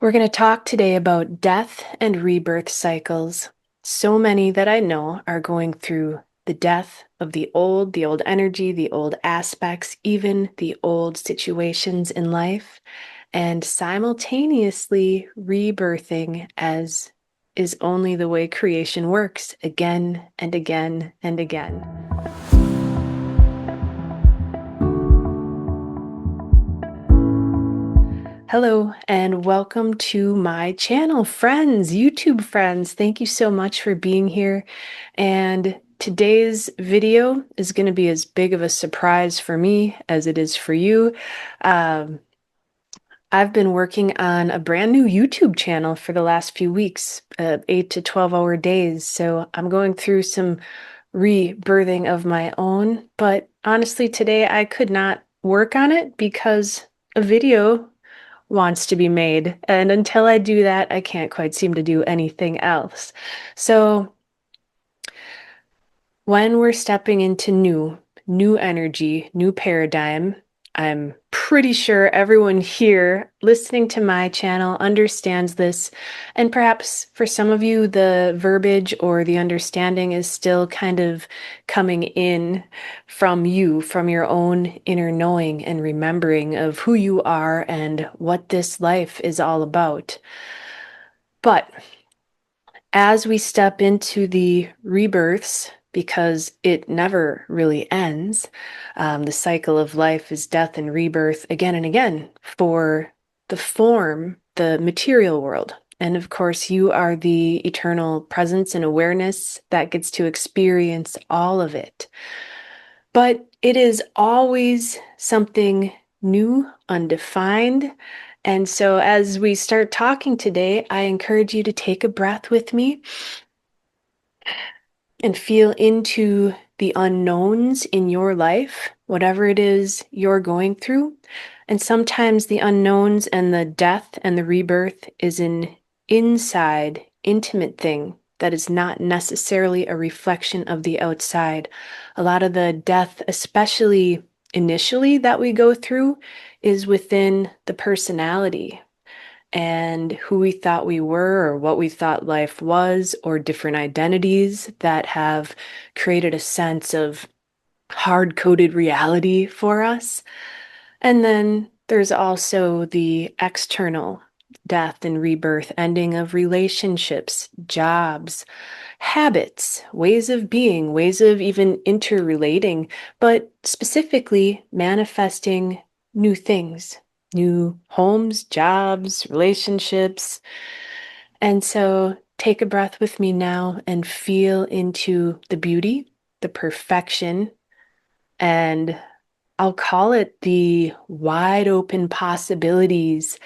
We're going to talk today about death and rebirth cycles. So many that I know are going through the death of the old energy, the old aspects, even the old situations in life, and simultaneously rebirthing as is only the way creation works again and again and again. Hello and welcome to my channel, friends, YouTube friends. Thank you so much for being here. And today's video is going to be as big of a surprise for me as it is for you. Um, I've been working on a brand new YouTube channel for the last few weeks, 8 to 12-hour days. So I'm going through some rebirthing of my own. But honestly, today I could not work on it because a video wants to be made. And until I do that, I can't quite seem to do anything else. So when we're stepping into new energy, new paradigm, I'm pretty sure everyone here listening to my channel understands this. And perhaps for some of you, the verbiage or the understanding is still kind of coming in from you, from your own inner knowing and remembering of who you are and what this life is all about. But as we step into the rebirths, because it never really ends, the cycle of life is death and rebirth again and again for the form, the material world. And of course, you are the eternal presence and awareness that gets to experience all of it. But it is always something new, undefined. And so, as we start talking today, I encourage you to take a breath with me and feel into the unknowns in your life, whatever it is you're going through. And sometimes the unknowns and the death and the rebirth is an inside, intimate thing that is not necessarily a reflection of the outside. A lot of the death, especially initially, that we go through is within the personality and who we thought we were or what we thought life was, or different identities that have created a sense of hard-coded reality for us. And then there's also the external death and rebirth, ending of relationships, jobs, habits, ways of being, ways of even interrelating, but specifically manifesting new things, new homes, jobs, relationships. And so take a breath with me now and feel into the beauty, the perfection, and I'll call it the wide open possibilities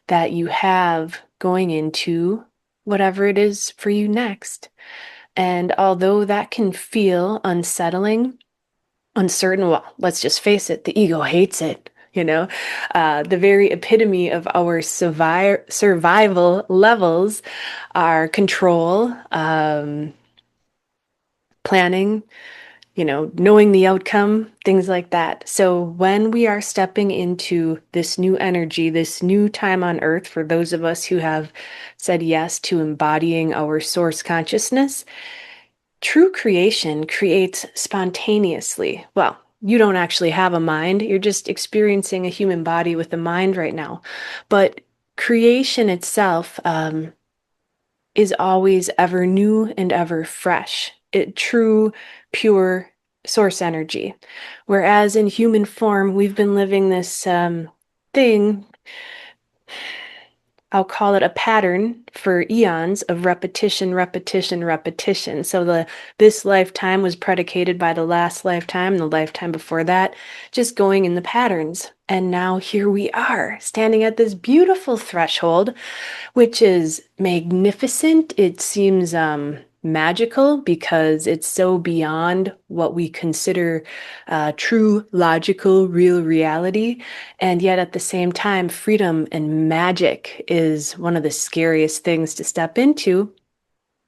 that you have going into whatever it is for you next. And although that can feel unsettling, uncertain, well, let's just face it, the ego hates it. The very epitome of our survival levels are control, planning, knowing the outcome, things like that. So when we are stepping into this new energy, this new time on earth, for those of us who have said yes to embodying our source consciousness, true creation creates spontaneously. Well, you don't actually have a mind. You're just experiencing a human body with a mind right now. But creation itself is always ever new and ever fresh. True, pure source energy. Whereas in human form, we've been living this thing, I'll call it a pattern for eons of repetition, repetition, repetition. So this lifetime was predicated by the last lifetime, the lifetime before that, just going in the patterns. And now here we are, standing at this beautiful threshold, which is magnificent. It seems magical because it's so beyond what we consider true, logical, real reality. And yet at the same time, freedom and magic is one of the scariest things to step into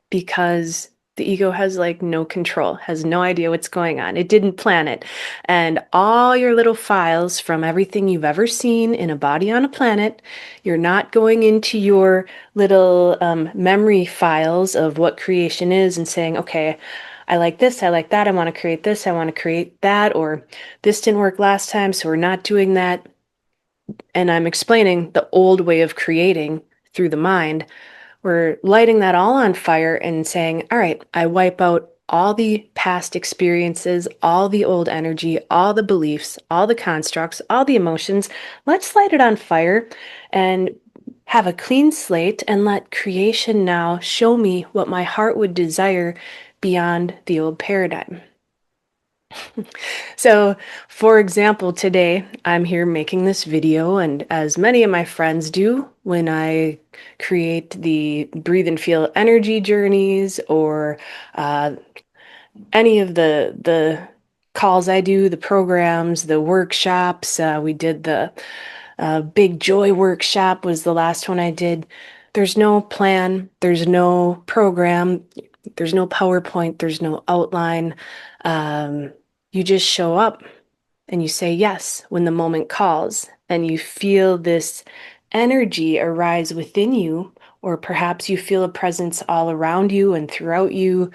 because The ego has like no control, has no idea what's going on. It didn't plan it. And all your little files from everything you've ever seen in a body on a planet, you're not going into your little memory files of what creation is and saying, okay, I like this, I like that, I want to create this, I want to create that, or this didn't work last time, so we're not doing that. And I'm explaining the old way of creating through the mind. We're lighting that all on fire and saying, all right, I wipe out all the past experiences, all the old energy, all the beliefs, all the constructs, all the emotions. Let's light it on fire and have a clean slate and let creation now show me what my heart would desire beyond the old paradigm. So, for example, today I'm here making this video, and as many of my friends do when I create the breathe and feel energy journeys or uh, any of the calls I do, the programs, the workshops, we did the big joy workshop was the last one I did. There's no plan, there's no program, there's no PowerPoint, there's no outline. You just show up and you say yes when the moment calls, and you feel this energy arise within you, or perhaps you feel a presence all around you and throughout you.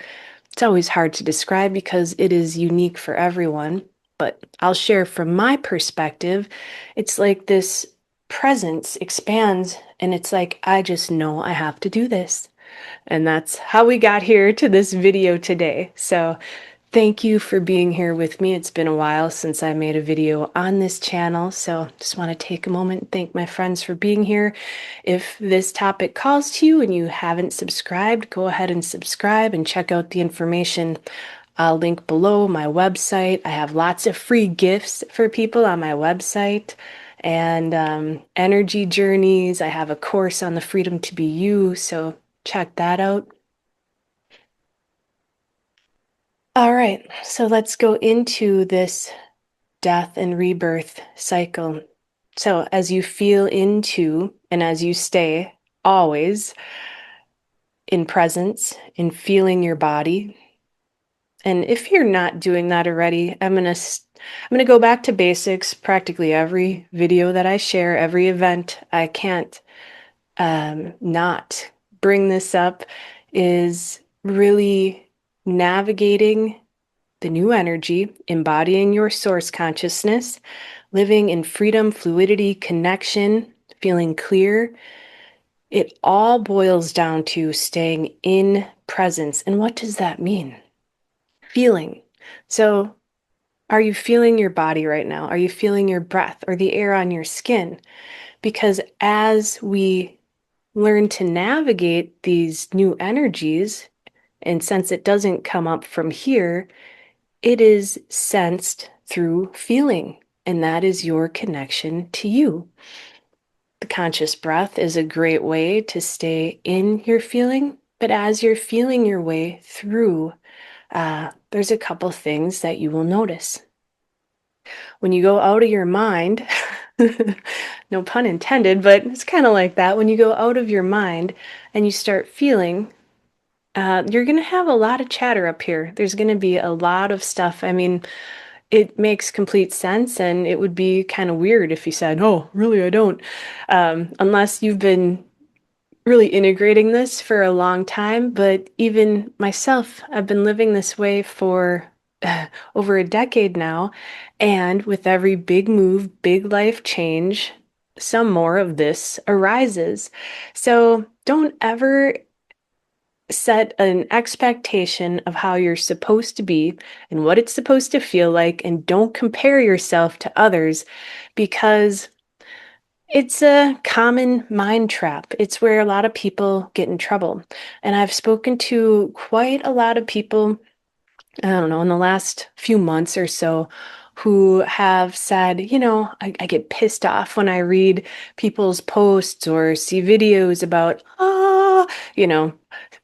It's always hard to describe because it is unique for everyone, but I'll share from my perspective. It's like this presence expands, and it's like, I just know I have to do this. And that's how we got here to this video today. So thank you for being here with me. It's been a while since I made a video on this channel, so just want to take a moment and thank my friends for being here. If this topic calls to you and you haven't subscribed, go ahead and subscribe and check out the information. I'll link below my website. I have lots of free gifts for people on my website and energy journeys. I have a course on the freedom to be you, so check that out. All right, so let's go into this death and rebirth cycle. So as you feel into and as you stay always in presence, in feeling your body. And if you're not doing that already, I'm gonna go back to basics. Practically every video that I share, every event, I can't not bring this up, is really navigating the new energy, embodying your source consciousness, living in freedom, fluidity, connection, feeling clear. It all boils down to staying in presence. And what does that mean? Feeling. So, are you feeling your body right now? Are you feeling your breath or the air on your skin? Because as we learn to navigate these new energies, and since it doesn't come up from here, it is sensed through feeling, and that is your connection to you. The conscious breath is a great way to stay in your feeling, but as you're feeling your way through, there's a couple things that you will notice. When you go out of your mind, no pun intended, but it's kind of like that. When you go out of your mind and you start feeling, you're going to have a lot of chatter up here. There's going to be a lot of stuff. I mean, it makes complete sense, and it would be kind of weird if you said, oh, really, I don't. Unless you've been really integrating this for a long time. But even myself, I've been living this way for over a decade now. And with every big move, big life change, some more of this arises. So don't ever set an expectation of how you're supposed to be and what it's supposed to feel like, and don't compare yourself to others, because it's a common mind trap. It's where a lot of people get in trouble. And I've spoken to quite a lot of people, I don't know, in the last few months or so, who have said, I get pissed off when I read people's posts or see videos about,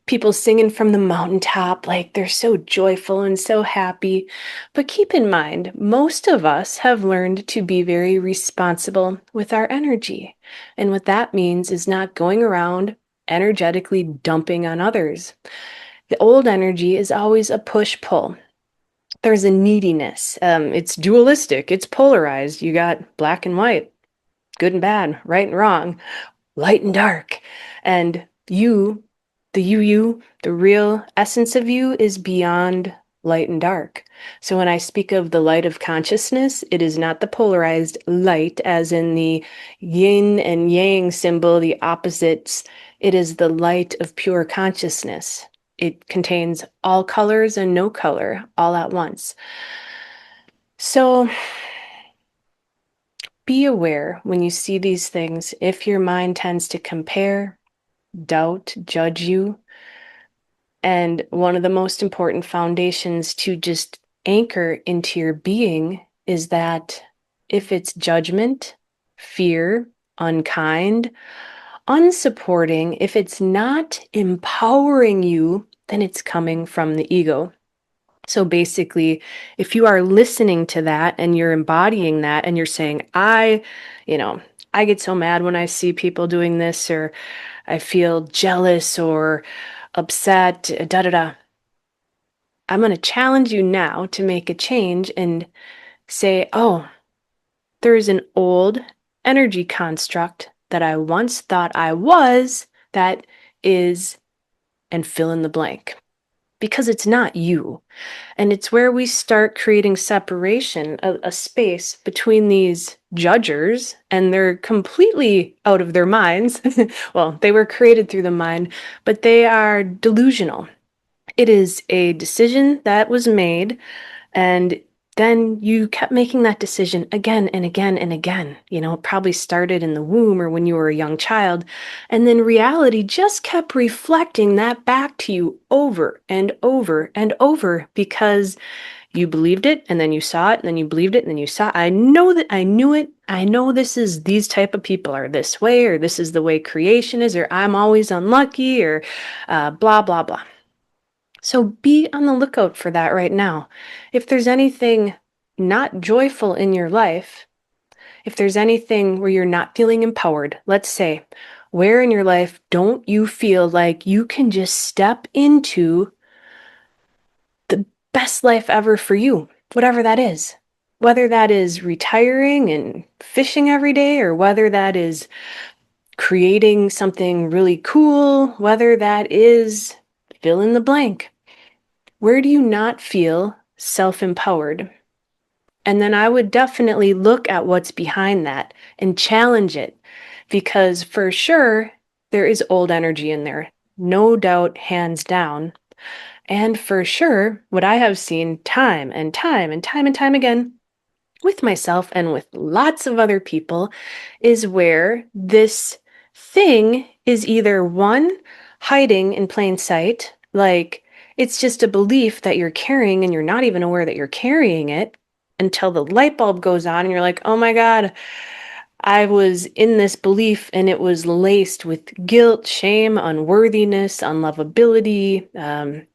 people singing from the mountaintop, like they're so joyful and so happy. But keep in mind, most of us have learned to be very responsible with our energy. And what that means is not going around energetically dumping on others. The old energy is always a push-pull. There's a neediness. It's dualistic. It's polarized. You got black and white, good and bad, right and wrong, light and dark. And you, the real essence of you is beyond light and dark. So when I speak of the light of consciousness, it is not the polarized light as in the yin and yang symbol, the opposites. It is the light of pure consciousness. It contains all colors and no color all at once. So be aware when you see these things, if your mind tends to compare, doubt, judge you. And one of the most important foundations to just anchor into your being is that if it's judgment, fear, unkind, unsupporting, if it's not empowering you, then it's coming from the ego. So basically, if you are listening to that and you're embodying that and you're saying, I get so mad when I see people doing this, or I feel jealous or upset, da da da. I'm going to challenge you now to make a change and say, oh, there is an old energy construct that I once thought I was that is, and fill in the blank. Because it's not you. And it's where we start creating separation, a space between these judgers, and they're completely out of their minds. Well, they were created through the mind, but they are delusional. It is a decision that was made, and then you kept making that decision again and again and again. It probably started in the womb or when you were a young child. And then reality just kept reflecting that back to you over and over and over because you believed it and then you saw it and then you believed it and then you saw it. I know that I knew it. I know these type of people are this way, or this is the way creation is, or I'm always unlucky, or blah, blah, blah. So be on the lookout for that right now. If there's anything not joyful in your life, if there's anything where you're not feeling empowered, let's say, where in your life don't you feel like you can just step into the best life ever for you, whatever that is. Whether that is retiring and fishing every day, or whether that is creating something really cool, whether that is fill in the blank. Where do you not feel self-empowered? And then I would definitely look at what's behind that and challenge it, because for sure, there is old energy in there. No doubt, hands down. And for sure, what I have seen time and time and time and time again with myself and with lots of other people is where this thing is either one, hiding in plain sight, like it's just a belief that you're carrying and you're not even aware that you're carrying it until the light bulb goes on and you're like, oh my God, I was in this belief and it was laced with guilt, shame, unworthiness, unlovability.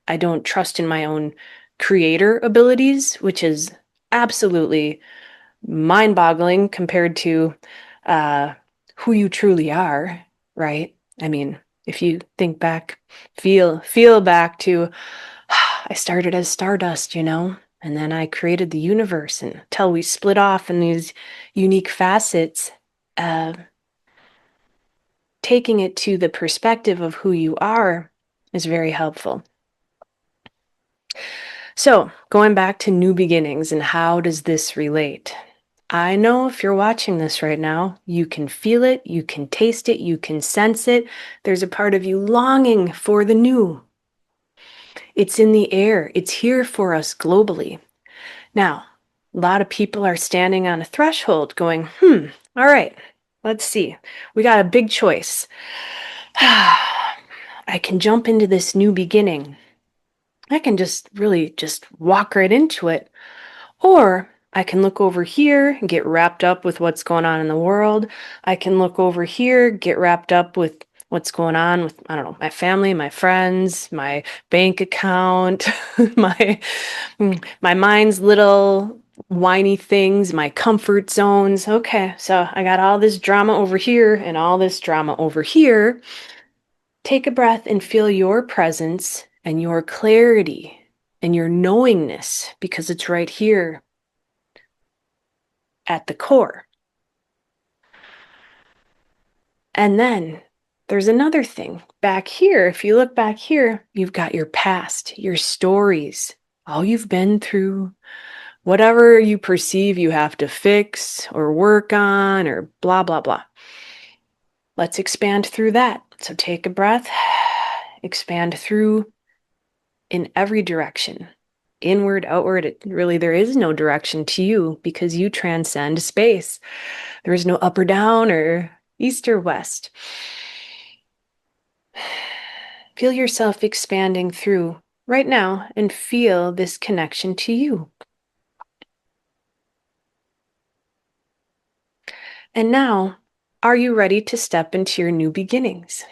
I don't trust in my own creator abilities, which is absolutely mind-boggling compared to who you truly are, right? I mean, if you think back, feel back to, I started as stardust, and then I created the universe until we split off in these unique facets. Taking it to the perspective of who you are is very helpful. So, going back to new beginnings and how does this relate? I know if you're watching this right now, you can feel it, you can taste it, you can sense it. There's a part of you longing for the new. It's in the air. It's here for us globally. Now, a lot of people are standing on a threshold going, all right, let's see. We got a big choice. I can jump into this new beginning. I can just walk right into it. Or I can look over here and get wrapped up with what's going on in the world. I can look over here, get wrapped up with what's going on with, I don't know, my family, my friends, my bank account, my mind's little whiny things, my comfort zones. Okay, so I got all this drama over here and all this drama over here. Take a breath and feel your presence and your clarity and your knowingness, because it's right here at the core. And then there's another thing back here. If you look back here, you've got your past, your stories, all you've been through, whatever you perceive you have to fix or work on or blah, blah, blah. Let's expand through that. So take a breath, expand through in every direction. Inward, outward, there is no direction to you because you transcend space. There is no up or down or east or west. Feel yourself expanding through right now and feel this connection to you. And now, are you ready to step into your new beginnings?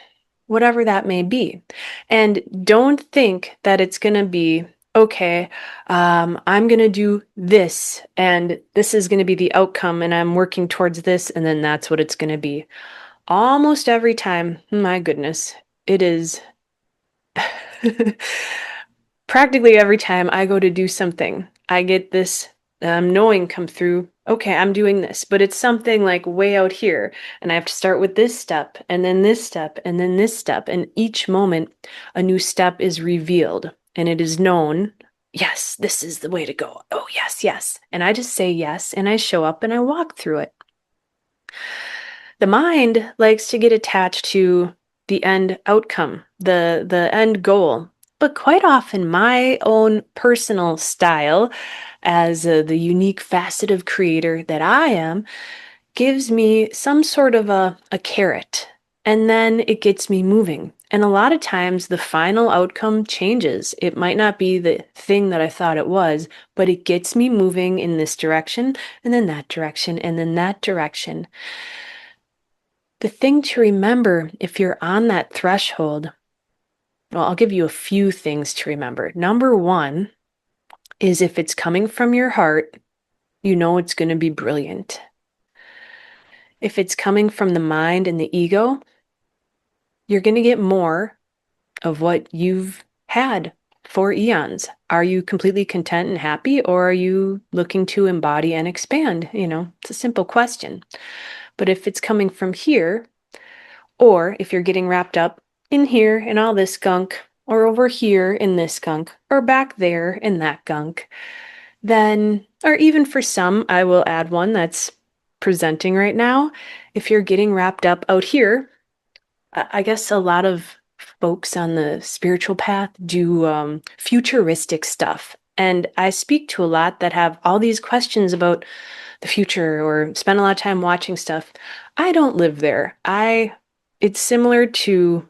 Whatever that may be. And don't think that it's going to be, okay, I'm going to do this, and this is going to be the outcome, and I'm working towards this, and then that's what it's going to be. Almost every time, my goodness, it is practically every time I go to do something, I get this knowing come through, okay, I'm doing this, but it's something like way out here, and I have to start with this step, and then this step, and then this step, and each moment a new step is revealed, and it is known, yes, this is the way to go. Oh, yes, yes. And I just say yes, and I show up, and I walk through it. The mind likes to get attached to the end outcome, the end goal. But quite often, my own personal style, as the unique facet of creator that I am, gives me some sort of a carrot, and then it gets me moving. And a lot of times, the final outcome changes. It might not be the thing that I thought it was, but it gets me moving in this direction, and then that direction, and then that direction. The thing to remember if you're on that threshold, well, I'll give you a few things to remember. Number one is if it's coming from your heart, you know it's going to be brilliant. If it's coming from the mind and the ego, you're going to get more of what you've had for eons. Are you completely content and happy, or are you looking to embody and expand? It's a simple question. But if it's coming from here, or if you're getting wrapped up in here in all this gunk, or over here in this gunk, or back there in that gunk, then, or even for some, I will add one that's presenting right now. If you're getting wrapped up out here, I guess a lot of folks on the spiritual path do futuristic stuff. And I speak to a lot that have all these questions about the future or spend a lot of time watching stuff. I don't live there. It's similar to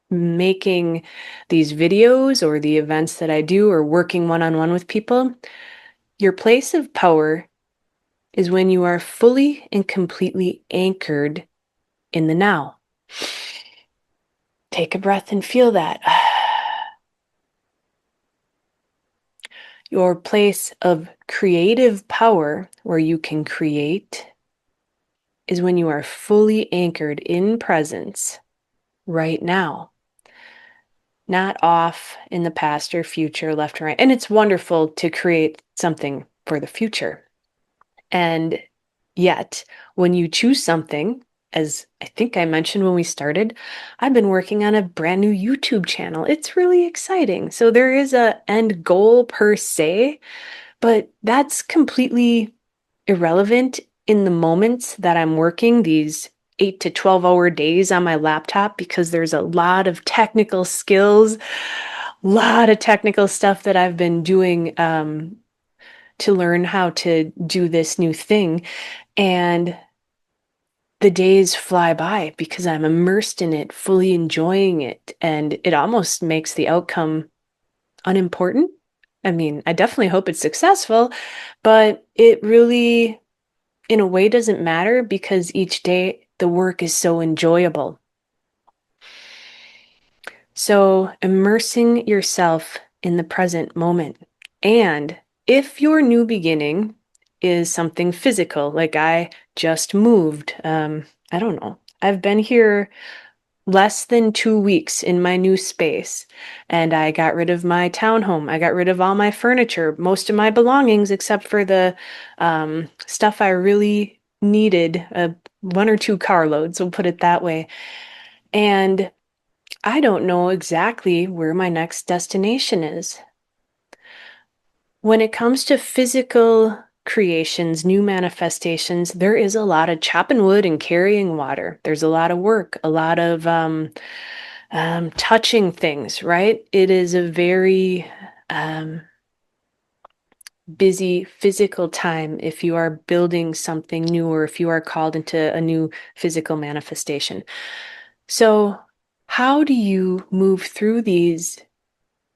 making these videos or the events that I do or working one-on-one with people. Your place of power is when you are fully and completely anchored in the now. Take a breath and feel that. Your place of creative power, where you can create, is when you are fully anchored in presence right now, not off in the past or future, left or right. And it's wonderful to create something for the future. And yet, when you choose something, as I think I mentioned when we started, I've been working on a brand new YouTube channel. It's really exciting. So there is a end goal per se, but that's completely irrelevant in the moments that I'm working these 8 to 12-hour days on my laptop, because there's a lot of technical skills, a lot of technical stuff that I've been doing to learn how to do this new thing. And the days fly by because I'm immersed in it, fully enjoying it, and it almost makes the outcome unimportant. I mean, I definitely hope it's successful, but it really, in a way, doesn't matter because each day the work is so enjoyable. So, immersing yourself in the present moment. And if your new beginning is something physical, like I just moved, I don't know, I've been here less than 2 weeks in my new space, and I got rid of my townhome. I got rid of all my furniture, most of my belongings, except for the stuff I really needed, 1 or 2 carloads, we'll put it that way. And I don't know exactly where my next destination is. When it comes to physical creations, new manifestations, there is a lot of chopping wood and carrying water. There's a lot of work, a lot of touching things, right? It is a very busy physical time if you are building something new or if you are called into a new physical manifestation. So, how do you move through these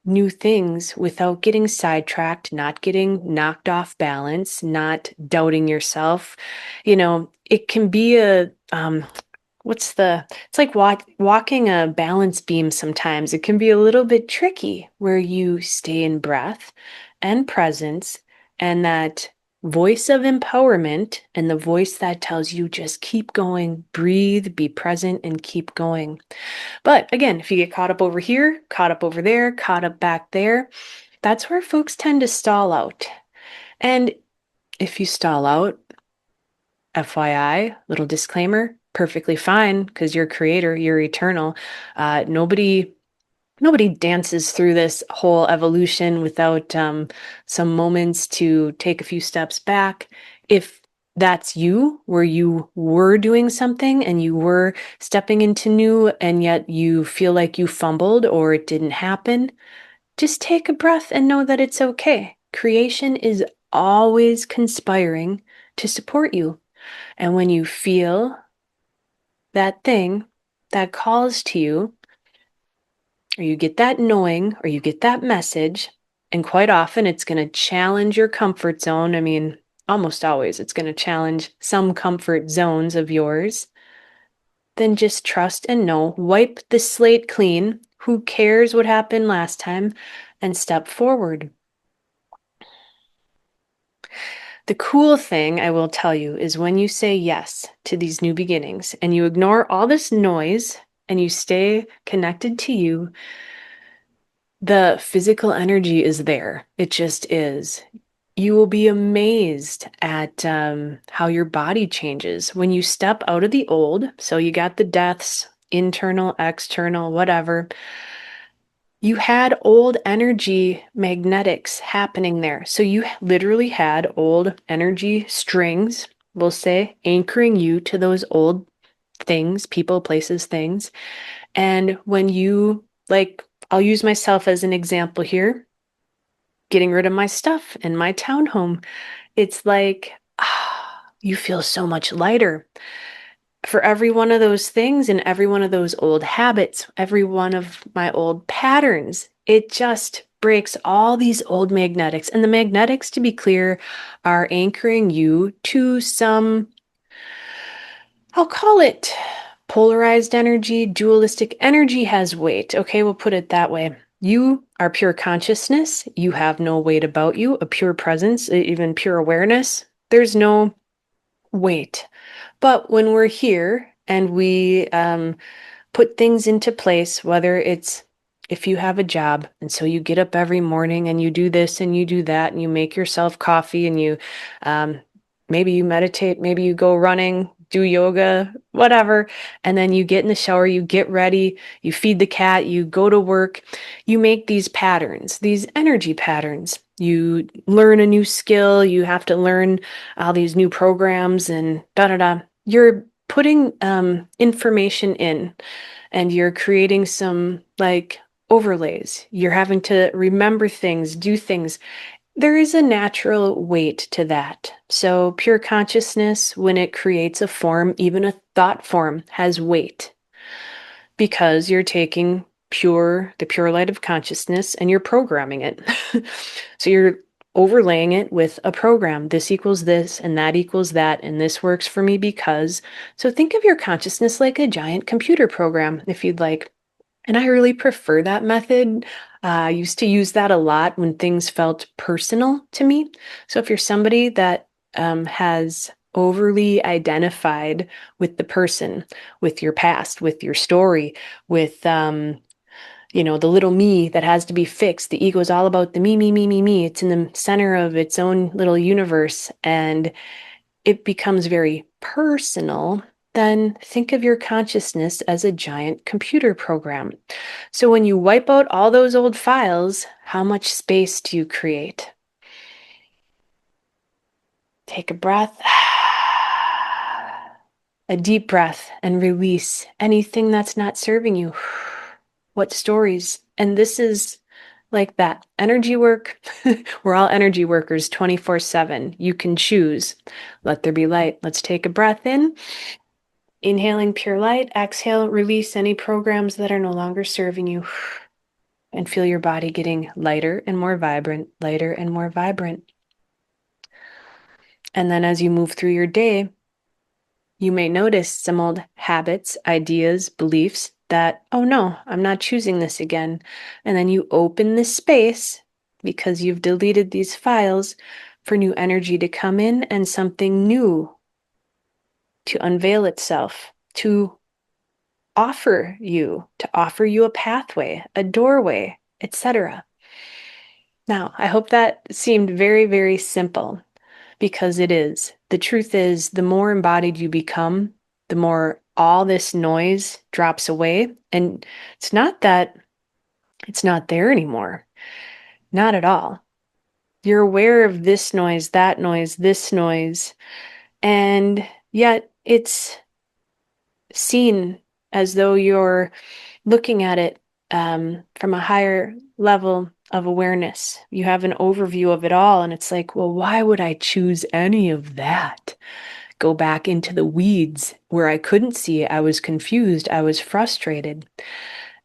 new things without getting sidetracked, not getting knocked off balance, not doubting yourself? It can be it's like walking a balance beam sometimes. It can be a little bit tricky where you stay in breath and presence and that voice of empowerment and the voice that tells you just keep going, breathe, be present, and keep going. But again, if you get caught up over here, caught up over there, caught up back there, that's where folks tend to stall out. And if you stall out, FYI, little disclaimer, perfectly fine because you're creator, you're eternal. Nobody dances through this whole evolution without some moments to take a few steps back. If that's you, where you were doing something and you were stepping into new and yet you feel like you fumbled or it didn't happen, just take a breath and know that it's okay. Creation is always conspiring to support you. And when you feel that thing that calls to you, or you get that knowing, or you get that message, and quite often it's going to challenge your comfort zone. I mean, almost always it's going to challenge some comfort zones of yours. Then just trust and know, wipe the slate clean. Who cares what happened last time? And step forward. The cool thing I will tell you is when you say yes to these new beginnings and you ignore all this noise and you stay connected to you, the physical energy is there. It just is. You will be amazed at how your body changes when you step out of the old. So you got the deaths, internal, external, whatever. You had old energy magnetics happening there. So you literally had old energy strings, we'll say, anchoring you to those old things, people, places, things. And when you, like, I'll use myself as an example here, getting rid of my stuff in my townhome, it's like, you feel so much lighter. For every one of those things and every one of those old habits, every one of my old patterns, it just breaks all these old magnetics. And the magnetics, to be clear, are anchoring you to some, I'll call it polarized energy. Dualistic energy has weight. Okay, we'll put it that way. You are pure consciousness. You have no weight about you, a pure presence, even pure awareness. There's no weight. But when we're here and we put things into place, whether it's if you have a job and so you get up every morning and you do this and you do that and you make yourself coffee and you maybe you meditate, maybe you go running, do yoga, whatever, and then you get in the shower, you get ready, you feed the cat, you go to work, you make these patterns, these energy patterns. You learn a new skill, you have to learn all these new programs and da-da-da. You're putting information in and you're creating some like overlays. You're having to remember things, do things. There is a natural weight to that. So pure consciousness, when it creates a form, even a thought form, has weight because you're taking the pure light of consciousness and you're programming it. So you're overlaying it with a program. This equals this and that equals that. And this works for me because. So think of your consciousness like a giant computer program, if you'd like. And I really prefer that method. I used to use that a lot when things felt personal to me. So if you're somebody that has overly identified with the person, with your past, with your story, with the little me that has to be fixed. The ego is all about the me, me, me, me, me. It's in the center of its own little universe, and it becomes very personal. Then think of your consciousness as a giant computer program. So when you wipe out all those old files, how much space do you create? Take a breath, a deep breath, and release anything that's not serving you. What stories? And this is like that energy work. We're all energy workers 24/7. You can choose. Let there be light. Let's take a breath in. Inhaling pure light. Exhale, release any programs that are no longer serving you. And feel your body getting lighter and more vibrant, lighter and more vibrant. And then as you move through your day, you may notice some old habits, ideas, beliefs that, oh no, I'm not choosing this again. And then you open this space because you've deleted these files for new energy to come in and something new to unveil itself, to offer you a pathway, a doorway, etc. Now, I hope that seemed very, very simple, because it is. The truth is, the more embodied you become, the more all this noise drops away. And it's not that it's not there anymore. Not at all. You're aware of this noise, that noise, this noise, and yet it's seen as though you're looking at it from a higher level of awareness. You have an overview of it all, and it's like, well, why would I choose any of that? Go back into the weeds where I couldn't see it. I was confused. I was frustrated.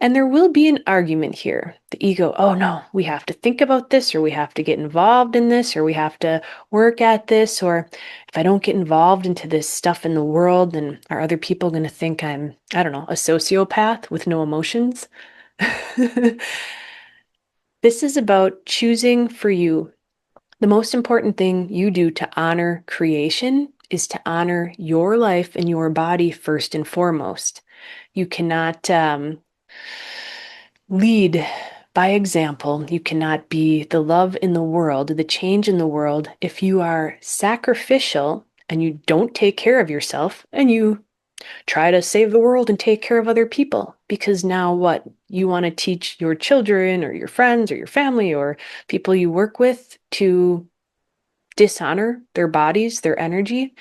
And there will be an argument here. The ego, oh no, we have to think about this, or we have to get involved in this, or we have to work at this, or if I don't get involved into this stuff in the world, then are other people going to think I'm, I don't know, a sociopath with no emotions? This is about choosing for you. The most important thing you do to honor creation is to honor your life and your body first and foremost. You cannot lead by example. You cannot be the love in the world, the change in the world, if you are sacrificial and you don't take care of yourself and you try to save the world and take care of other people. Because now what? You want to teach your children or your friends or your family or people you work with to dishonor their bodies, their energy.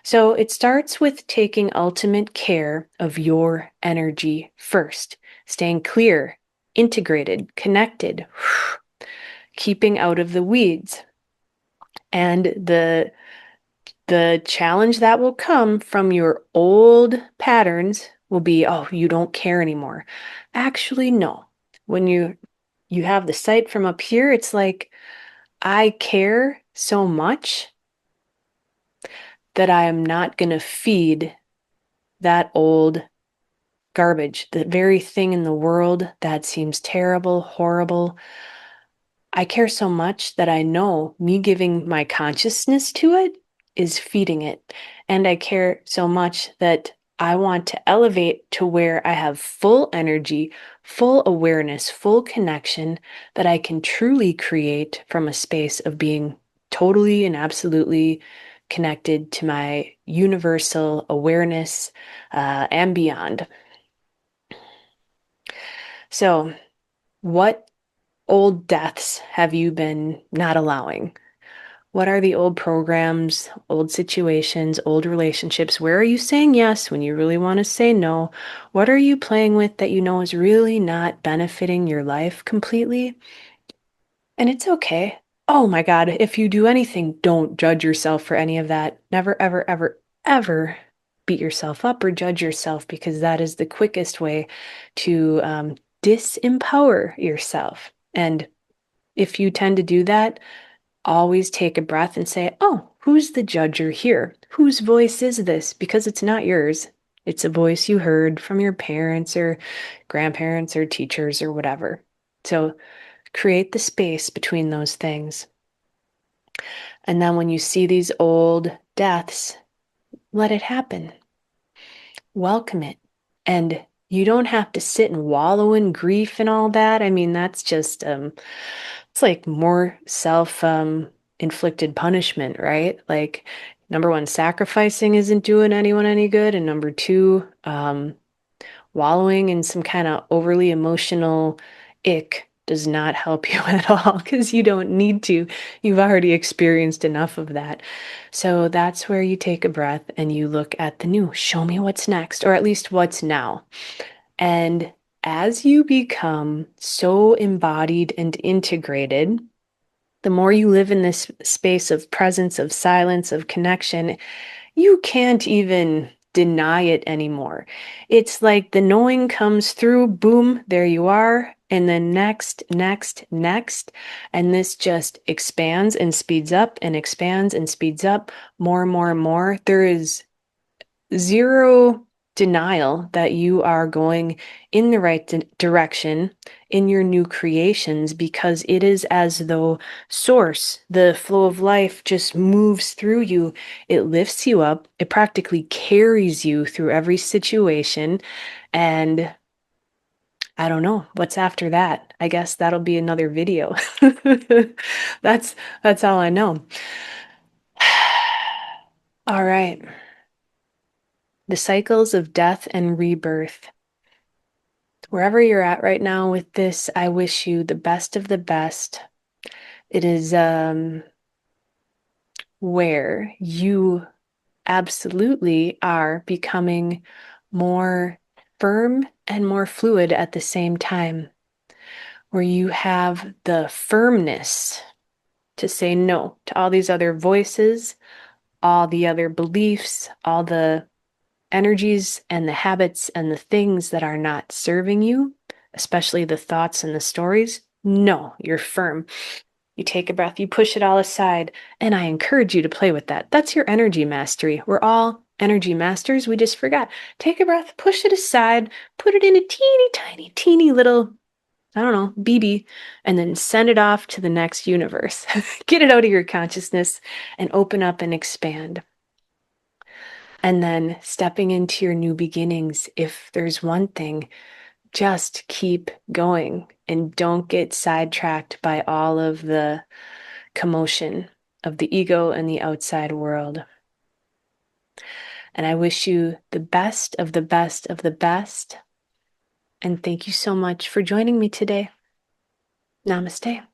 So it starts with taking ultimate care of your energy first, staying clear, integrated, connected, keeping out of the weeds. And the challenge that will come from your old patterns will be, oh, you don't care anymore. Actually, no. When you have the sight from up here, it's like, I care so much that I am not going to feed that old garbage, the very thing in the world that seems terrible, horrible. I care so much that I know me giving my consciousness to it is feeding it. And I care so much that I want to elevate to where I have full energy, full awareness, full connection that I can truly create from a space of being totally and absolutely connected to my universal awareness and beyond. So, what old deaths have you been not allowing? What are the old programs, old situations, old relationships? Where are you saying yes when you really want to say no? What are you playing with that you know is really not benefiting your life completely? And it's okay. Oh my God, if you do anything, don't judge yourself for any of that. Never, ever, ever, ever beat yourself up or judge yourself, because that is the quickest way to disempower yourself. And if you tend to do that, always take a breath and say, oh, who's the judger here? Whose voice is this? Because it's not yours. It's a voice you heard from your parents or grandparents or teachers or whatever. So create the space between those things. And then when you see these old deaths, let it happen. Welcome it. And you don't have to sit and wallow in grief and all that. I mean, that's just it's like more self inflicted punishment, right? Like, number one, sacrificing isn't doing anyone any good, and number two, wallowing in some kind of overly emotional ick does not help you at all, because you don't need to. You've already experienced enough of that. So that's where you take a breath and you look at the new. Show me what's next, or at least what's now. And as you become so embodied and integrated, the more you live in this space of presence, of silence, of connection, you can't even deny it anymore. It's like the knowing comes through, boom, there you are. And then next, next, next. And this just expands and speeds up and expands and speeds up more and more and more. There is zero denial that you are going in the right direction in your new creations, because it is as though source, the flow of life, just moves through you. It lifts you up. It practically carries you through every situation. And I don't know what's after that. I guess that'll be another video. that's that's all I know. All right. The cycles of death and rebirth. Wherever you're at right now with this, I wish you the best of the best. It is where you absolutely are becoming more firm and more fluid at the same time, where you have the firmness to say no to all these other voices, all the other beliefs, all the energies and the habits and the things that are not serving you, especially the thoughts and the stories. No, you're firm. You take a breath, you push it all aside, and I encourage you to play with that. That's your energy mastery. We're all energy masters. We just forgot. Take a breath, push it aside, put it in a teeny tiny, teeny little, I don't know, BB, and then send it off to the next universe. Get it out of your consciousness and open up and expand. And then stepping into your new beginnings, if there's one thing, just keep going and don't get sidetracked by all of the commotion of the ego and the outside world. And I wish you the best of the best of the best. And thank you so much for joining me today. Namaste.